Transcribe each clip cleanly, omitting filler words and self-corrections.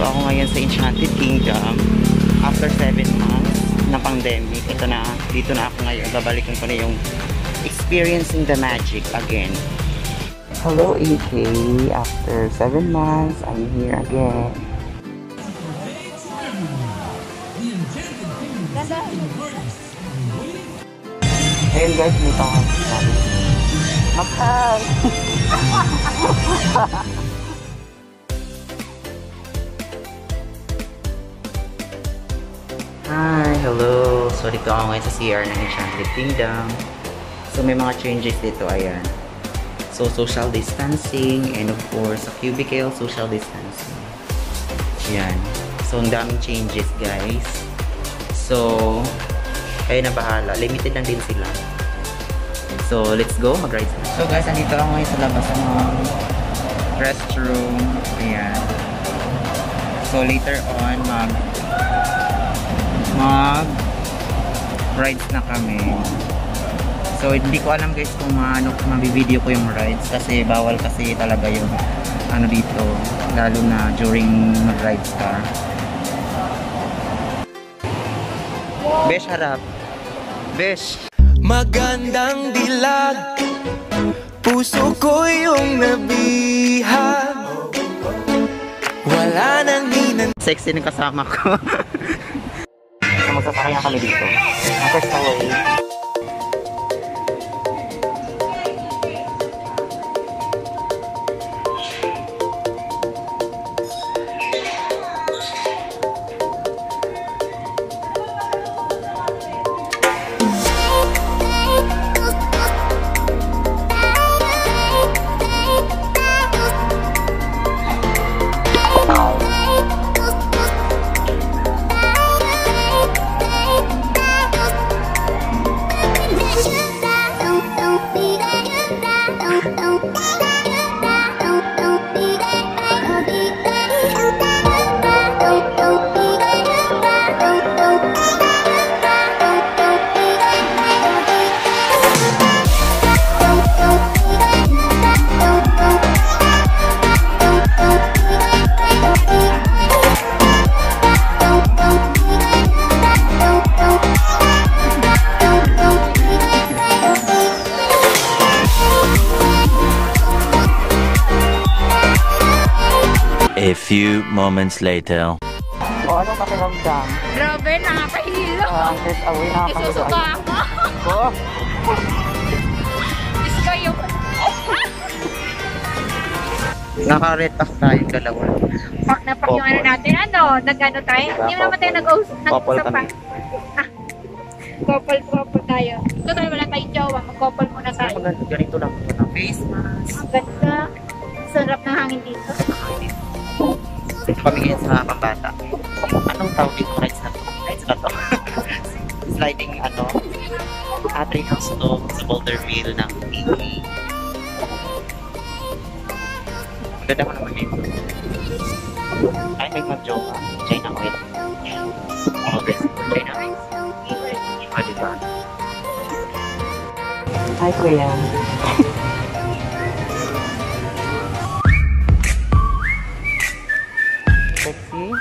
ako ngayon sa Enchanted Kingdom. After 7 months na pandemic, ito na, dito na ako ngayon. Babalikan ko na yung experiencing the magic again. Hello AK, after 7 months, I'm here again. Ayun guys, may tawag sabi. Mag-hi! Hi, hello! So dito ako ngayon sa CR ng Enchanted Kingdom. So may mga changes dito, ayan. So social distancing and of course sa cubicle, social distancing. Ayan. So ang daming changes guys. So kayo na bahala. Limited lang din sila. So, let's go. Mag-ride sila. So, guys, andito ako ngayon sa labas ng restroom. Ayan. So, later on, mag-rides na kami. So, hindi ko alam guys kung mabibideo ko yung rides. Kasi, bawal kasi talaga yung ano dito. Lalo na during mag-rides ka. Besh, harap. Besh. Magandang dilag, puso ko yung nabihag. Wala nang hinan. Sexy ng kasama ko. So magsasakay na kami dito. First away. A few moments later. O, anong pakiramdam? Grabe, nakakahilo. First away, nakakahilo. Isusuka ako. Oh. Diyos ko yung... Naka-red pack tayo, dalawa. Pak na pak yung ano natin. Ano? Nag-ano tayo? Hindi naman tayo Couple nag-usap kami. Couple tayo. Ito tayo wala tayong jowa. Mag-couple muna tayo. Ganito lang ito na face mask. Ang ganda. Sarap ng hangin dito. Pamigyan sa pambata. Anong tawag dito? Rides na to? Rides na to. Sliding ano? Tree house to sa Boulderville ng EE. Maganda ko naman dito. Ay, may mag-jowa. China oil. Mga best. China oil. O, diba? Hi, kuya. Sexy.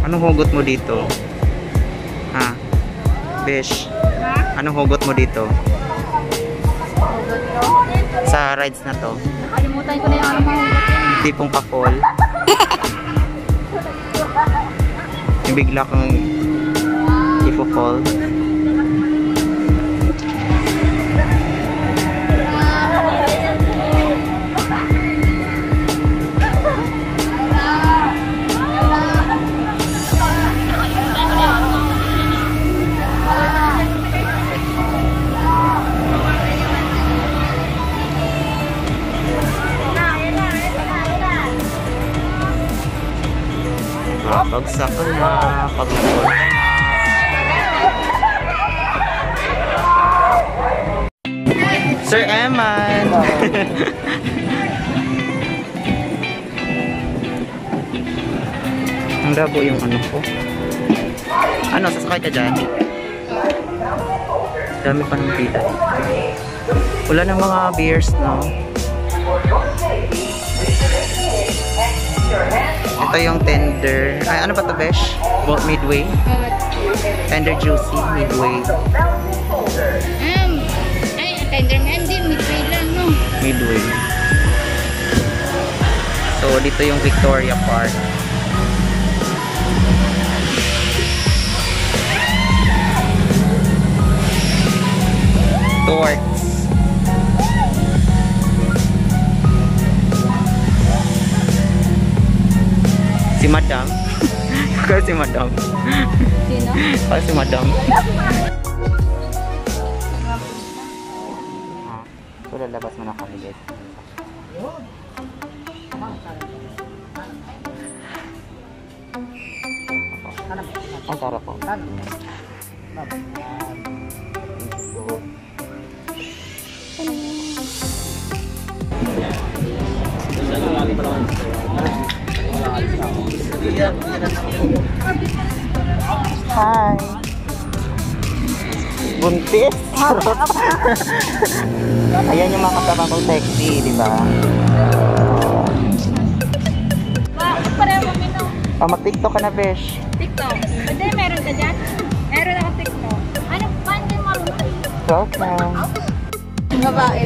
Anong hugot mo dito? Ha? Besh? Anong hugot mo dito? Sa rides na to? Nakalimutan ko na yung ano mga hugot yun. Tipong pa-fall. Yung bigla kang ifo-fall. Sir Eman! Ang labo yung ano ko. Ano, sasakay ka dyan? Dami pa ng pila. Wala ng mga beers, no? Ito yung tender. Ay, ano ba ito, Besh? Midway? Tender juicy, midway. Ay, tender na. Hindi, midway lang, no? Midway. So, dito yung Victoria Park. Torts. Si Madam. Kaya si Madam. Sino? Kaya si Madam. So, lalabas mo na kami, guys. Ang sarap po. Hi! Buntis! Ayan yung mga kasama kong sexy, di ba? Bakit pareho mo minum? Oh, mag-tiktok ka na, Besh. TikTok. Pwede, meron ka dyan? Meron ako TikTok. Ano, paano yung marunong? Welcome! Babae.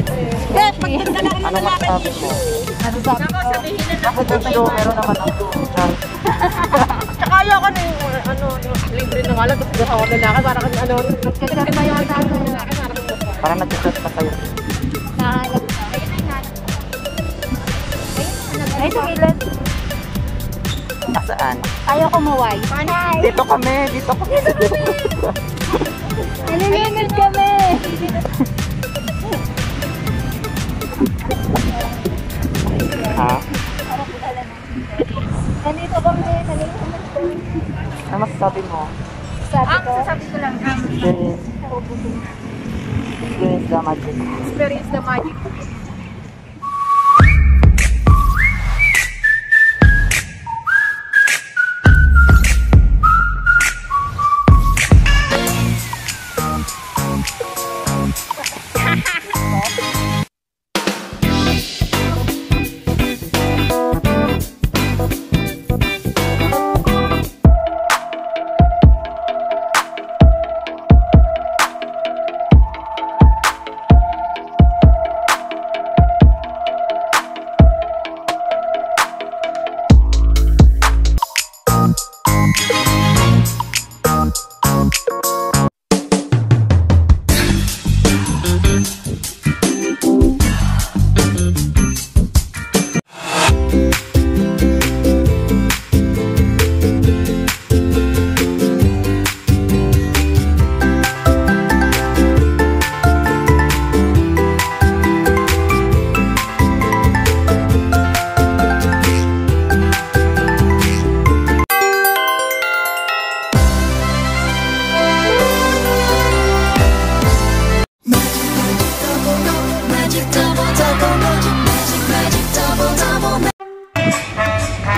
Dad, pagpunta na Ano masasabi mo? Ano sabi ko? Sabihin na Ako dito show, meron naman ako. Tsaka ayoko na yung libre ng alam, tapos gusto ko lalaki, parang ano, kasi ba yung asahan ng lalaki, Parang nag-chat pa sa'yo. nahanap ka. Ay, sa ilan? Nasaan? Ayaw ko maway. Hi! Dito kami! Dito kami! Nalilimit kami! Ha? Nandito kami. Ano masasabi mo? Sasabi ko lang, Experience. Experience the magic. experience the magic.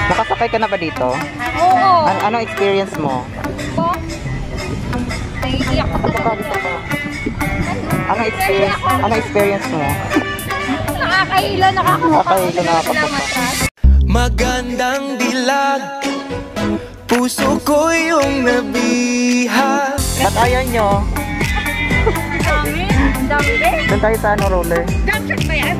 Nakasakay ka na ba dito? Oo. Ano experience mo? Ko? Naiiyak ko talaga. Ano experience mo? Nakakahila, Nakakahila, nakakapagod. Magandang dilag, puso ko yung nabihag. Ba't ayaw nyo? Ang dami rin. Doon tayo sa ano, roller. Jump shot ba yan?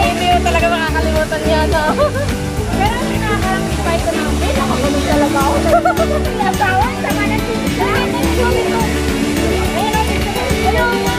Hindi mo talaga makakalimutan yan. Pero pinaka-fight ko namin. Nakakulong talaga ako. Nasawa, sama na siya. Hello na.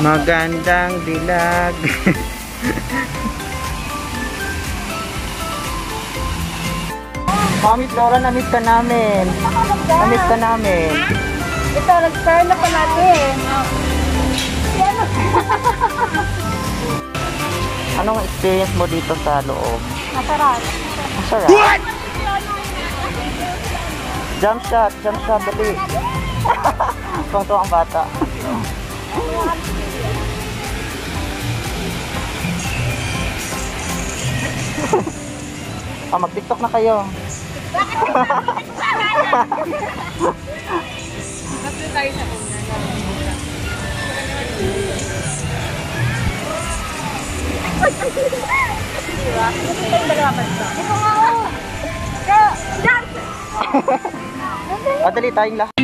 Magandang dilag. Mami Flora, na-miss ka namin. Na-miss ka namin. Ito, nag-start na pa natin. Anong experience mo dito sa loob? Masarap. Masarap. Jump shot, dali. Tuwang-tuwa ang bata. Mag-TikTok na kayo. Kasi tayo sa Dali tayong lahat.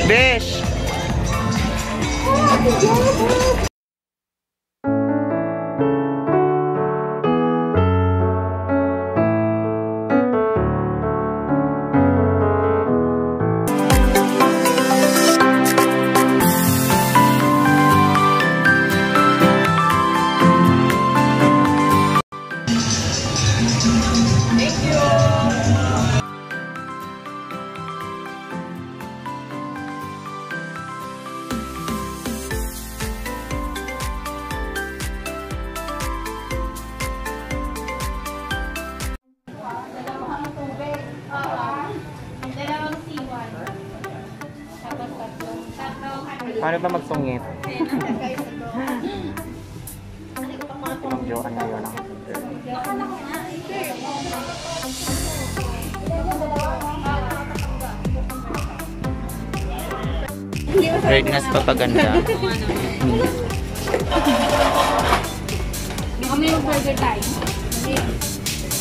Besh! Paano ba magsungit? Pinagjoan ngayon ako. Ready na sa papaganda. Kami yung burger tayo.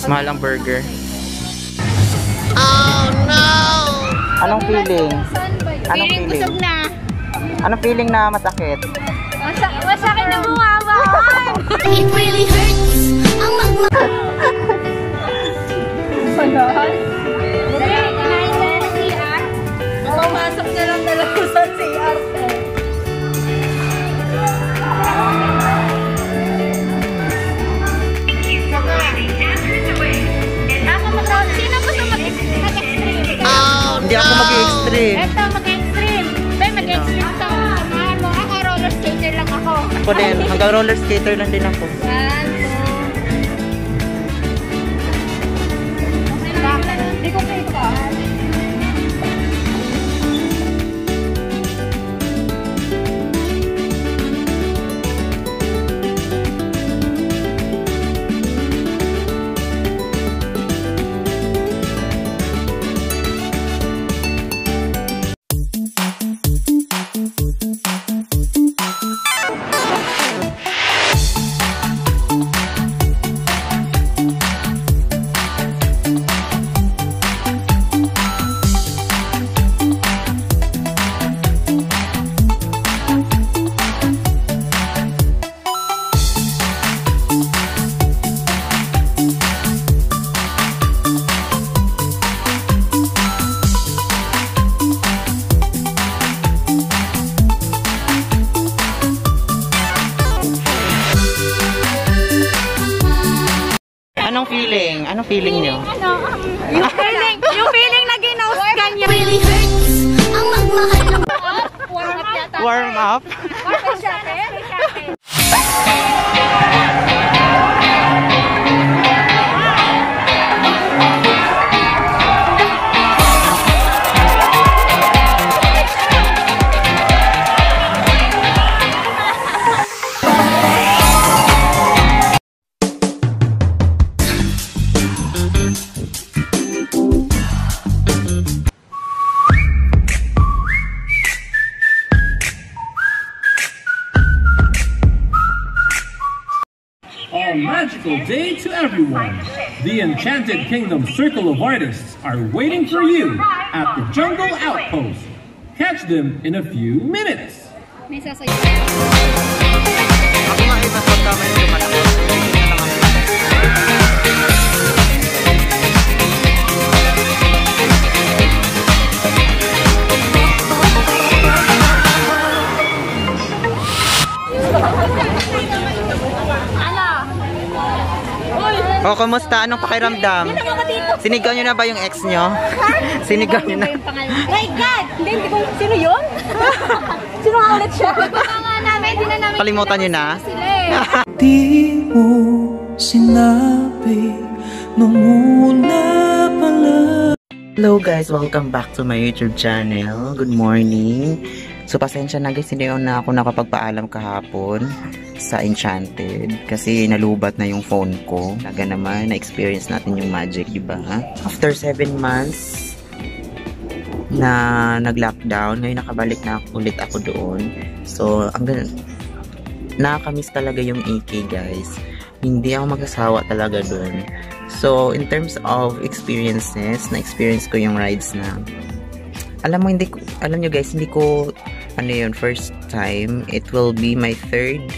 Mahal ang burger. Oh no! Anong feeling? Anong Feeling feeling? busog na. Anong feeling na masakit? Masakit na bumawan. It really hurts. Ang Dahil kinain ka na sa CR. pumasok na lang talaga sa CR. Ako mag-round. Sino gusto mag-extreme? Hindi ako mag-extreme. Eto, mag-extreme. Bay, mag-extreme to. Samahan mo. Ako, roller skater lang ako. Ako din. Hanggang roller skater lang din ako. Yan. Hindi ko kita. Anong feeling? Anong feeling nyo? Yung feeling na ginaus ka niya. Really hurts ang magmahal ng Warm up yata. Warm up? Warm up siya, eh. A magical day to everyone. The Enchanted Kingdom Circle of Artists are waiting for you at the Jungle Outpost. Catch them in a few minutes. May sasayo. Ako nga iba sa kamay yung lumalabas. Oh, kamusta? Anong pakiramdam? Sinigaw nyo na ba yung ex nyo? Sinigaw nyo na? My God! Hindi ko, sino yun? Sino nga ulit siya? Baka nga namin, di na namin. Kalimutan nyo na? Sila eh. Di mo sinabi nung una pala. Hello guys! Welcome back to my YouTube channel. Good morning. So, pasensya na guys, hindi na ako nakapagpaalam kahapon sa Enchanted kasi nalubat na yung phone ko. Talaga naman, na-experience natin yung magic, diba? After 7 months na nag-lockdown, ngayon nakabalik na ulit ako doon. So, nakakamiss talaga yung AK guys. Hindi ako magsasawa talaga doon. So, in terms of experiences, na-experience ko yung rides na alam nyo guys, hindi ko first time. It will be my 3rd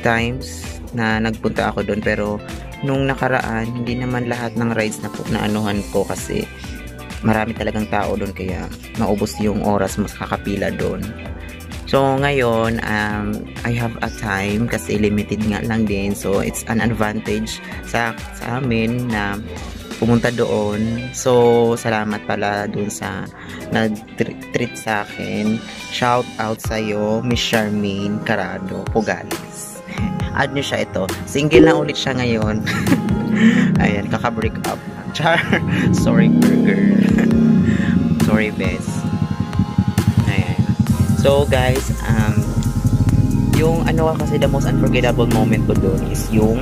times na nagpunta ako doon, pero nung nakaraan hindi naman lahat ng rides na anuhan ko kasi marami talagang tao doon kaya maubos yung oras mas kakapila doon. So ngayon I have a time kasi limited nga lang din, so it's an advantage sa amin na pumunta doon. So salamat pala doon sa nag-treat sa akin. Shout out sa'yo, Miss Charmaine Carado Pugales. Add nyo siya ito. Single na ulit siya ngayon. Ayan, kaka-break up. Char. Sorry, girl. Sorry, best. Ayan. So, guys, yung kasi the most unforgettable moment ko doon is yung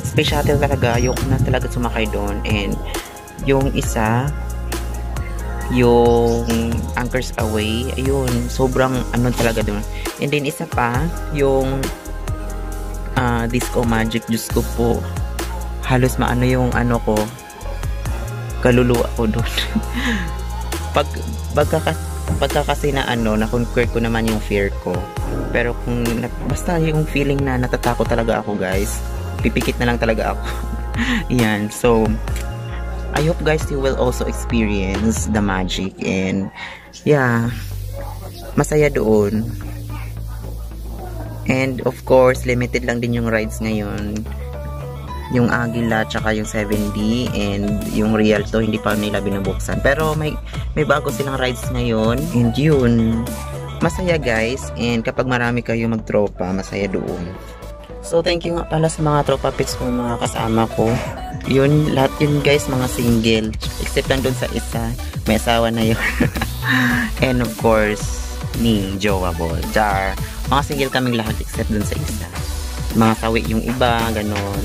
space shuttle talaga. Ayoko na talaga sumakay doon. And yung isa, yung Anchors Away, ayun, sobrang talaga doon. And then isa pa, yung Disco Magic, Diyos ko po, halos yung ko, kaluluwa ko doon. pagka kasi na-conquer ko naman yung fear ko. Pero basta yung feeling na natatakot talaga ako guys, pipikit na lang talaga ako. Yan, so I hope guys you will also experience the magic and yeah, masaya doon. And of course, limited lang din yung rides ngayon. Yung Agila tsaka yung 7D and yung Rialto hindi pa nila binubuksan. Pero may bago silang rides ngayon and yun, masaya guys. And kapag marami kayo magtropa, masaya doon. So thank you nga pala sa mga tropa pits ko, mga kasama ko. Yun, lahat yun guys, mga single. Except lang doon sa isa, may asawa na yun. And of course, ni Jowa Ball. Char. Mga single kaming lahat except doon sa isa. Mga sawi yung iba, ganon.